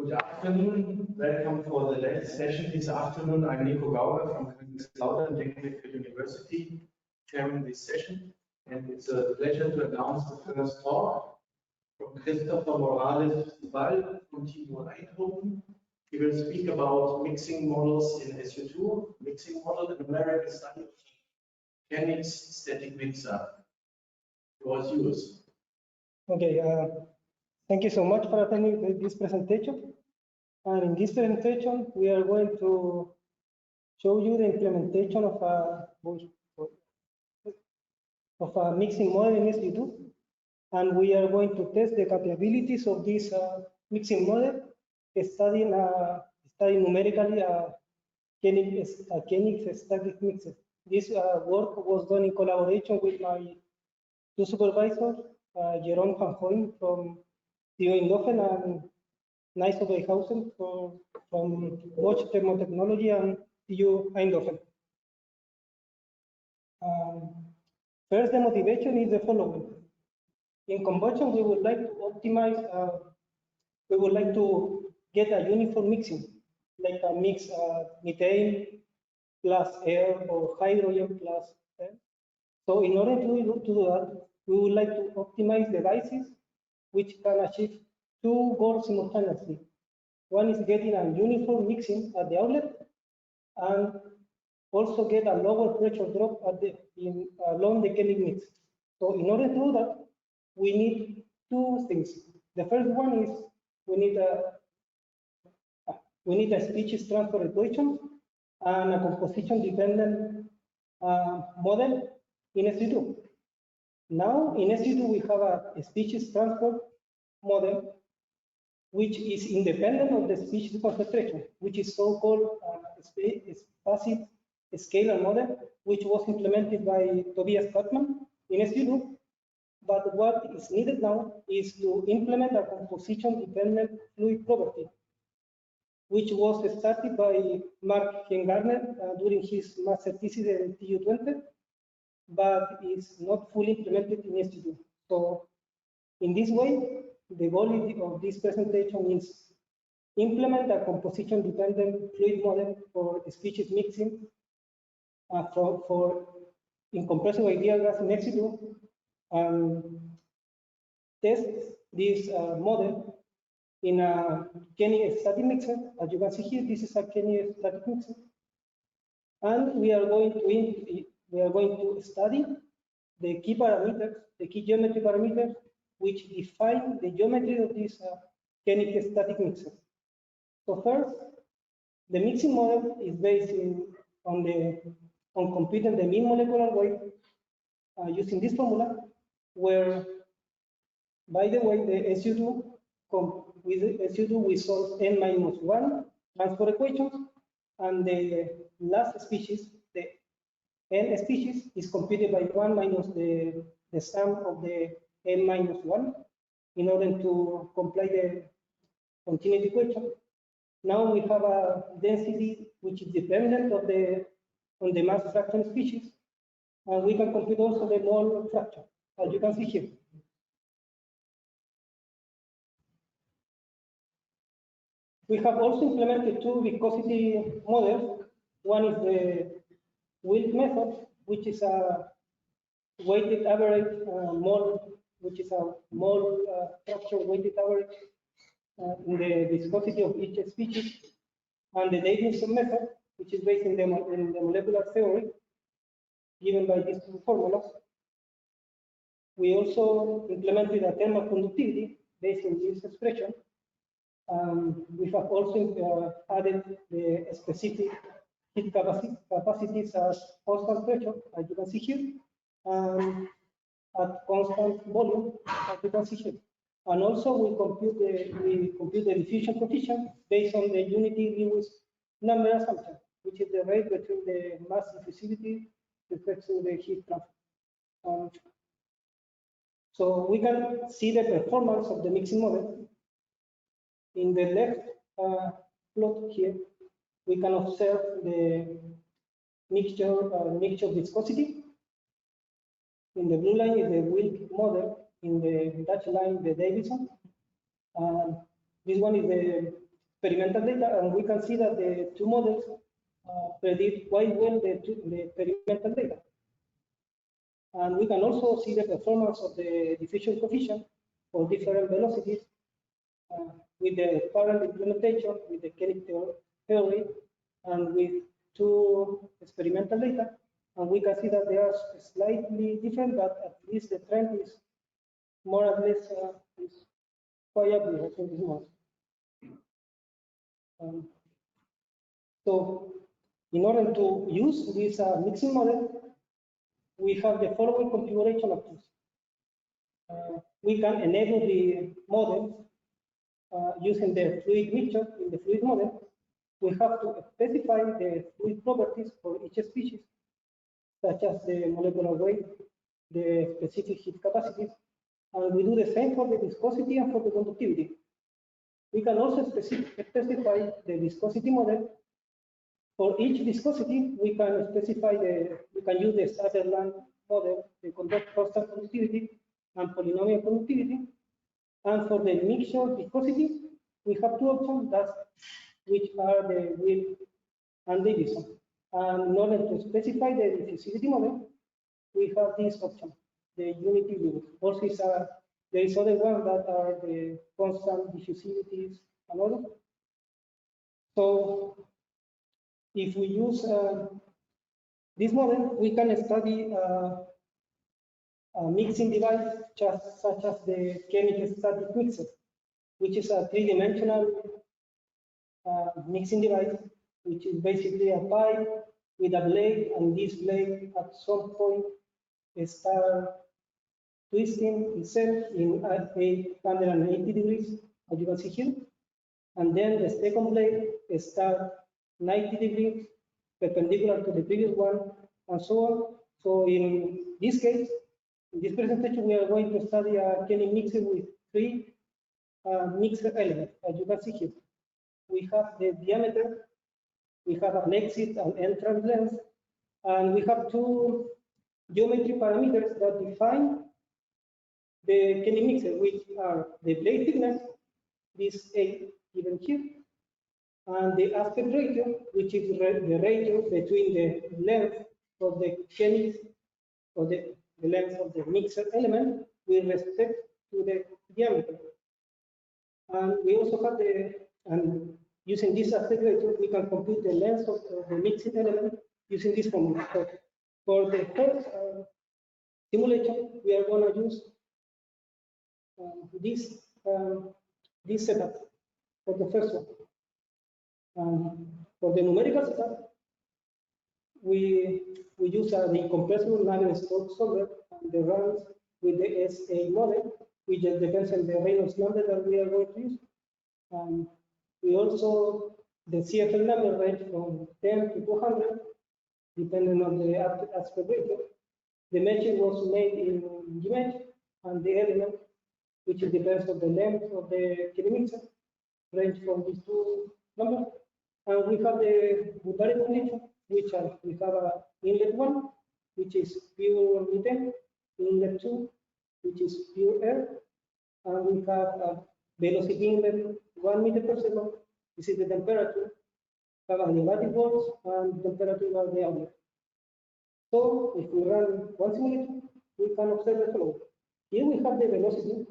Good afternoon. Welcome for the last session this afternoon. I'm Nico Gauber from Thermotechniek University, chairing this session. And it's a pleasure to announce the first talk from Cristopher Ubal from Team Eindhoven. He will speak about mixing models in SU2, mixing model and numerical study of Kenics static mixer. The floor is yours. Okay, thank you so much for attending this presentation. And in this presentation, we are going to show you the implementation of a mixing model in SU2. And we are going to test the capabilities of this mixing model, studying numerically Kenics static mixer. This work was done in collaboration with my two supervisors, Jeroen from Eindhoven and Nijso Beishuizen from Bosch Thermotechniek and Eindhoven. First, the motivation is the following. In combustion, we would like to optimize, we would like to get a uniform mixing, like a mix methane plus air or hydrogen plus air. So in order to do that, we would like to optimize devices which can achieve two goals simultaneously. One is getting a uniform mixing at the outlet and also get a lower pressure drop at along the Kenics mix. So in order to do that, we need two things. The first one is we need a species transfer equation and a composition dependent model in SU2. Now in SU2 we have a species transfer model which is independent of the species concentration, which is so-called passive scalar model, which was implemented by Tobias Katzmann in SU2. But what is needed now is to implement a composition-dependent fluid property, which was started by Mark Hengartner during his master thesis in TU20, but is not fully implemented in SU2. So in this way, the goal of this presentation is implement a composition-dependent fluid model for species mixing for incompressible ideal gas in SU2, and test this model in a Kenics static mixer. As you can see here, this is a Kenics static mixer, and we are going to study the key parameters, the key geometry parameters, which define the geometry of this Kenics static mixer. So first, the mixing model is based on computing the mean molecular weight using this formula, where, by the way, the SU2 we solve n-1 transfer equations, and the last species, the n species, is computed by 1 minus the sum of the n-1 in order to comply the continuity equation. Now we have a density which is dependent on the mass fraction species, and we can compute also the mole fraction, as you can see here. We have also implemented two viscosity models. One is the Wilk method, which is a weighted average mole, which is a mole fraction weighted average in the viscosity of each species, and the Davidson method, which is based in the molecular theory given by these two formulas. We also implemented a thermal conductivity based on this expression. We have also added the specific heat capacities as constant pressure, as you can see here, and at constant volume, as you can see here. And also we compute the diffusion coefficient based on the unity Lewis number assumption, which is the rate between the mass diffusivity reflects to the heat transfer. So we can see the performance of the mixing model. In the left plot here, we can observe the mixture viscosity. In the blue line is the Wilk model. In the Dutch line, the Davidson. This one is the experimental data, and we can see that the two models predict quite well the experimental data. And we can also see the performance of the diffusion coefficient for different velocities with the current implementation, with the Kenics theory, and with two experimental data. And we can see that they are slightly different, but at least the trend is more or less is quite obvious in this one. So in order to use this mixing model, we have the following configuration of this. We can enable the model using the fluid mixture in the fluid model. We have to specify the fluid properties for each species, such as the molecular weight, the specific heat capacities, and we do the same for the viscosity and for the conductivity. We can also specify the viscosity model. For each viscosity, we can specify we can use the Sutherland model, the constant conductivity and polynomial conductivity. And for the mixture viscosity, we have two options, which are the Will and Davidson. And in order to specify the diffusivity model, we have this option, the unity rule. Also, there is other ones that are the constant diffusivities and all. So, if we use this model, we can study a mixing device such as the Kenics static mixer, which is a three-dimensional mixing device, which is basically a pipe with a blade, and this blade at some point starts twisting itself in 880 degrees, as you can see here. And then the second blade starts 90 degrees perpendicular to the previous one, and so on. So in this case, in this presentation, we are going to study a Kenics mixer with three mixer elements, as you can see here. We have the diameter, we have an exit and entrance length, and we have two geometry parameters that define the Kenics mixer, which are the blade thickness, this A given here, and the aspect ratio, which is the ratio between the length of the Kenics, or the length of the mixer element with respect to the diameter. And we also have and using this aspect ratio, we can compute the length of the mixing element using this formula. So for the first simulation, we are going to use this setup for the first one. For the numerical setup, we use the incompressible Navier-Stokes solver and the runs with the SA model, which just depends on the Reynolds number that we are going to use. We also, the CFL number range from 10 to 200, depending on the aspect ratio. The meshing was made in Gmesh, and the element, which depends on the length of the Kenics, range from these two numbers. And we have the boundary condition, which we have a inlet 1, which is pure methane, inlet 2, which is pure air, and we have a velocity inlet 1 meter per second. This is the temperature. We have adiabatic volts and temperature of the outlet. So if we run one simulation, we can observe the flow. Here we have the velocity,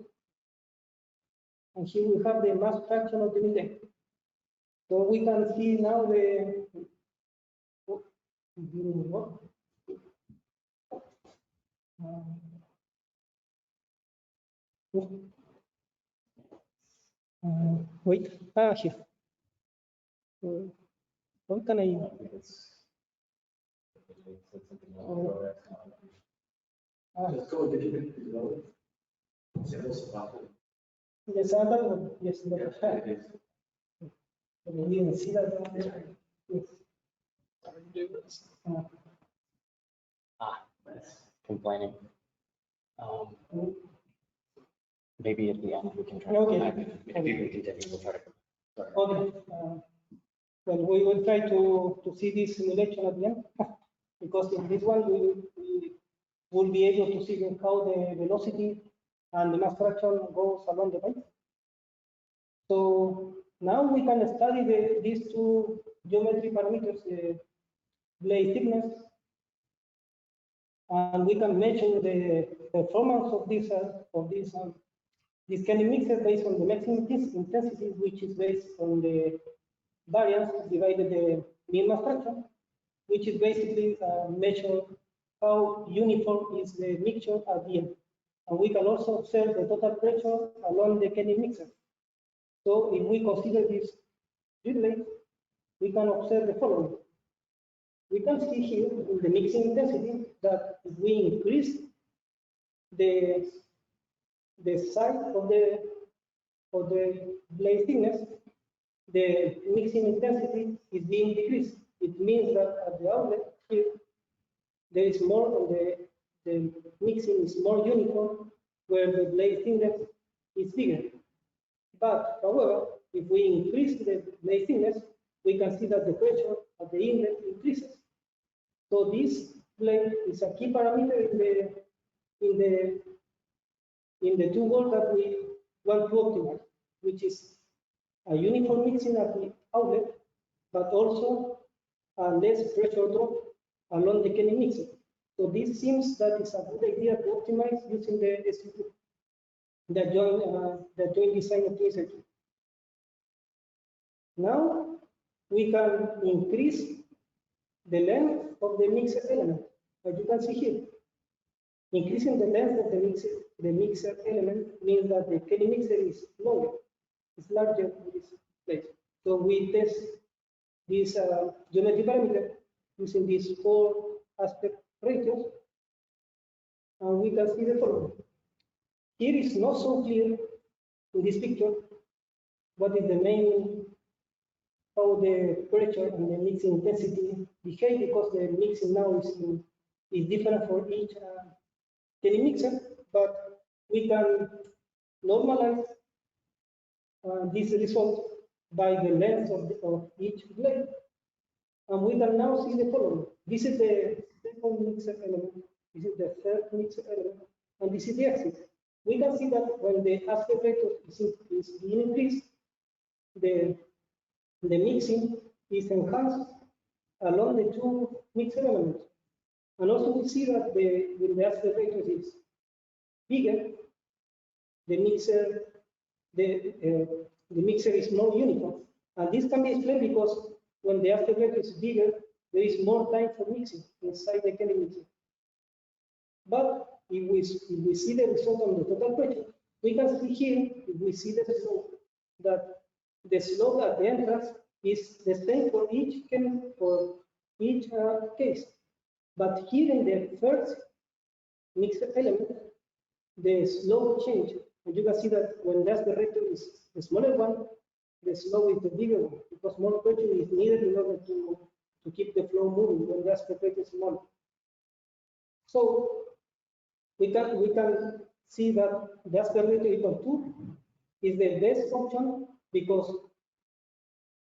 and here we have the mass fraction of the methane. So we can see now the wait, here. How can I? Let's go a little bit below. Yes, yes, we didn't see that. Yes. That's complaining. Maybe at the end we can try. Okay. Maybe we can we'll try to. Okay. Well, we will try to see this simulation at the end, because in this one we will be able to see how the velocity and the mass fraction goes along the pipe. So Now we can study these two geometry parameters, the blade thickness, and we can measure the performance of this Kenics mixer based on the maximum intensity, which is based on the variance divided the mean mass fraction, which is basically measure how uniform is the mixture at the end. And we can also observe the total pressure along the Kenics mixer. So if we consider this relay, we can observe the following. We can see here in the mixing intensity that if we increase the size of the blade thickness, the mixing intensity is being decreased. It means that at the outlet here, there is more, the mixing is more uniform, where the blade thickness is bigger. But however, if we increase the blade thickness, we can see that the pressure at the inlet increases. So this blade is a key parameter in the two goals that we want to optimize, which is a uniform mixing at the outlet, but also a less pressure drop along the Kenics mixer. So this seems that it's a good idea to optimize using the SU2, the joint design optimization. Now we can increase the length of the mixer element, as you can see here. Increasing the length of the mixer element means that the Kenics mixer is longer, it's larger in this place. So we test this geometry parameter using these 4 aspect ratios, and we can see the following. Here is not so clear in this picture what is the main, how the pressure and the mixing intensity behave, because the mixing now is different for each Kenics mixer, but we can normalize this result by the length of each blade. And we can now see the following. This is the second mixer element, this is the third mixer element, and this is the axis. We can see that when the aspect ratio is being increased, the mixing is enhanced along the 2 mixer elements. And also we see that when the aspect ratio is bigger, the mixer is more uniform. And this can be explained because when the aspect ratio is bigger, there is more time for mixing inside the Kenics mixer. But if we see the result on the total pressure, we can see here, if we see the result, that the slope at the entrance is the same for each case. But here in the first mixer element, the slope change. And you can see that when the aspect ratio is the smaller one, the slope is the bigger one, because more pressure is needed in order to keep the flow moving when the aspect ratio is smaller. So we can see that the aspect ratio equal to is the best option, because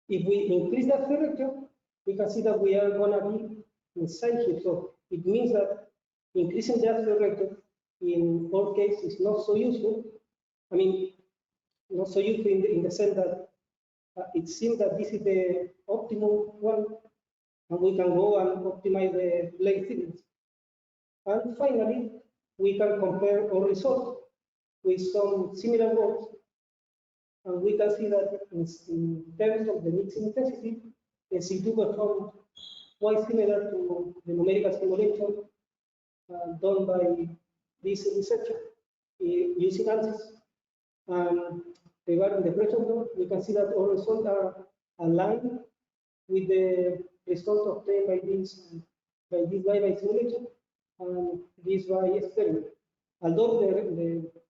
if we increase the aspect ratio, we can see that we are going to be inside here. So it means that increasing the aspect ratio in all cases is not so useful. I mean, not so useful in the sense that it seems that this is the optimal one, and we can go and optimize the blade thickness. And finally, we can compare our results with some similar works, and we can see that in terms of the mixing intensity, SU2 performed quite similar to the numerical simulation done by this researcher using ANSYS. And regarding the pressure drop, we can see that our results are aligned with the results obtained by this by simulation and this by experiment. Although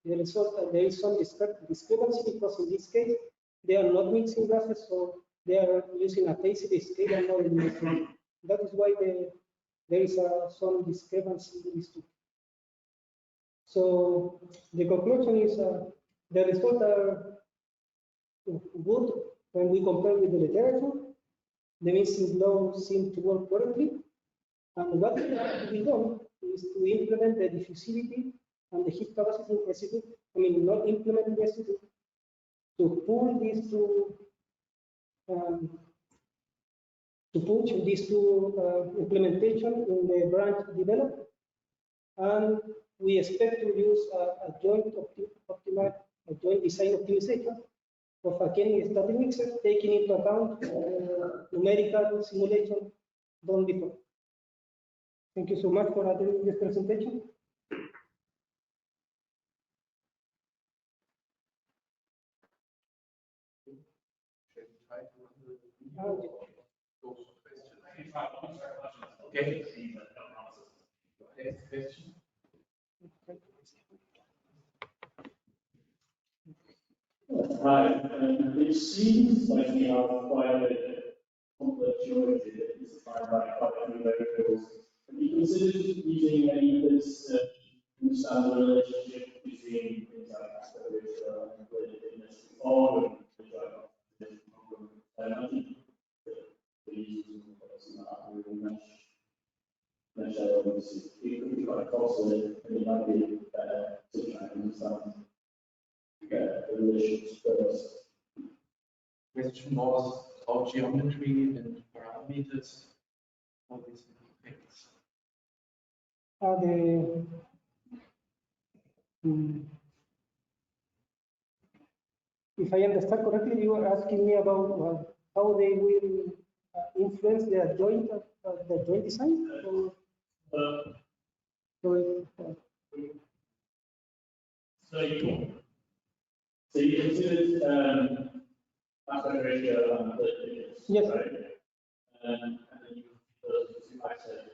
the result, there is some discrepancy, because in this case they are not mixing gases, so they are using a phase scale and not in. That is why there is some discrepancy in these two. So the conclusion is the results are good when we compare with the literature. The mixing law seems to work correctly, and what has to be done is to implement the diffusivity and the heat capacity in SU2. I mean, not implement the SU2, to pull these two to push these two implementation in the branch development. And we expect to use a joint design optimization of a Kenics static mixer, taking into account numerical simulation done before. Thank you so much for attending this presentation. Okay. Next question. Hi, it seems like we have quite a complex geometry that is defined by quite a few variables. Have you considered using any of this to understand the relationship between things like aspect ratio and relatedness or the driver? I think the users of that will mesh elements. It could be quite costly, and it might be better to try and understand the relations first. Question was about geometry and parameters. All these things. If I understand correctly, you are asking me about how they will influence the joint design? Or, So you considered aspect ratio and relatedness, yes. right? And then you those two aspects.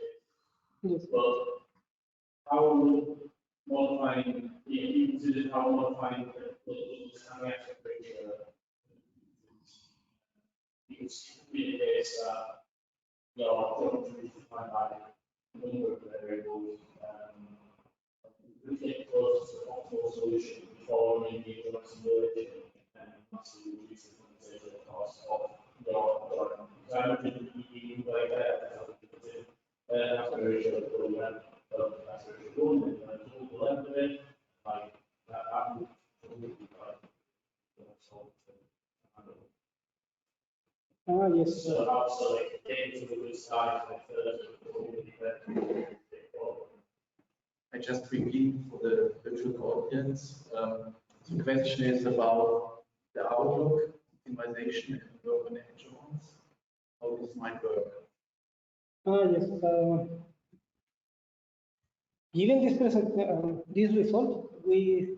Yes. But how modifying, you considered how modifying the aspect ratio, you could see in the case that your geometry is defined by a number of variables, we get close to the optimal solution before running the joint simulation and massively reduce the compensation cost of your product. So I imagine you like that, aspect ratio for the length of aspect ratio 1 and the length of it, like that would probably be like Yes. so also like getting to the good side of the I just repeat for the virtual audience. The question is about the outlook, optimization, and urban edgeons. How this might work. Yes. Given this result, we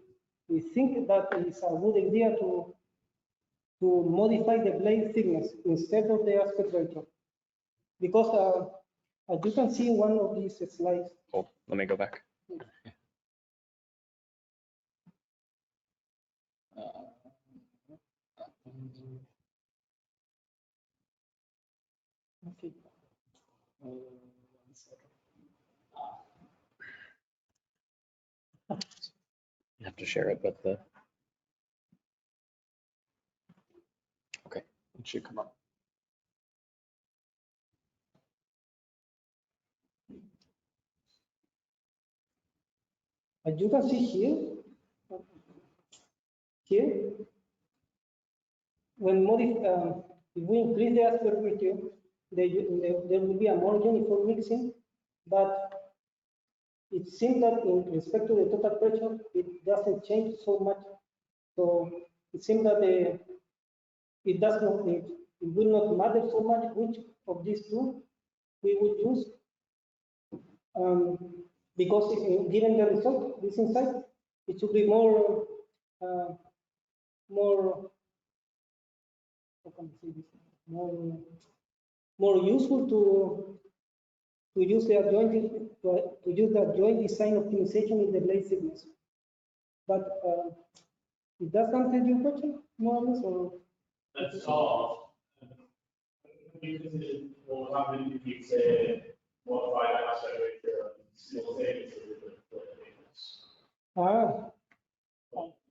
think that it's a good idea to modify the blade thickness instead of the aspect ratio, because as you can see in one of these slides. Oh, let me go back. Okay. One second. You have to share it with the. Okay, it should come up. As you can see here, when if we increase the aspect ratio, there will be a more uniform mixing, but it seems that in respect to the total pressure, it doesn't change so much. So it seems that it will not matter so much which of these two we will use, because given the result, this insight, it should be more how can I say this? More useful to use the joint design optimization in the blade thickness. But it does answer your question, more or less, or? That's all. You consider what will happen if you say modify that aspect ratio simultaneously with the thickness.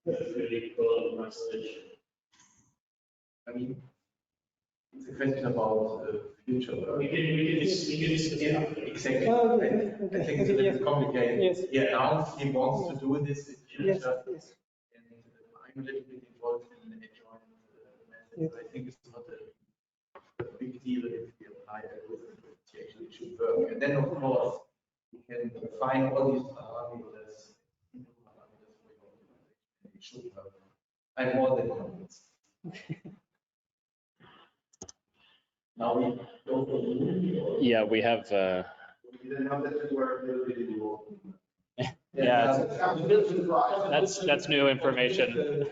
That's really cool isolation. I mean, it's a question about the future. We can discuss that. Exactly. Okay. I think it's a little complicated. Yes. He announced he wants to do this in Yes, future. yes. And I'm a little bit involved in the joint methods. Yes. I think it's not a even if we apply it with it actually should work. And then of course, we can define all these parameters into parameters for your optimization. It should work. I'm more than convinced. Now we go for the movie or? Yeah, we have, We didn't have that to work really well. yeah, that's new information.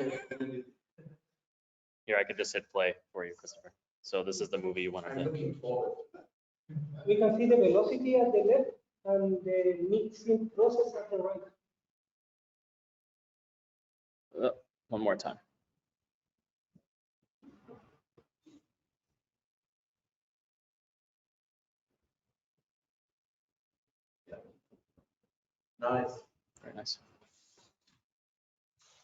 Here, I could just hit play for you, Christopher. So this is the movie you wanted I'm to. looking forward. We can see the velocity at the left and the mixing process at the right. One more time. Nice. Very nice.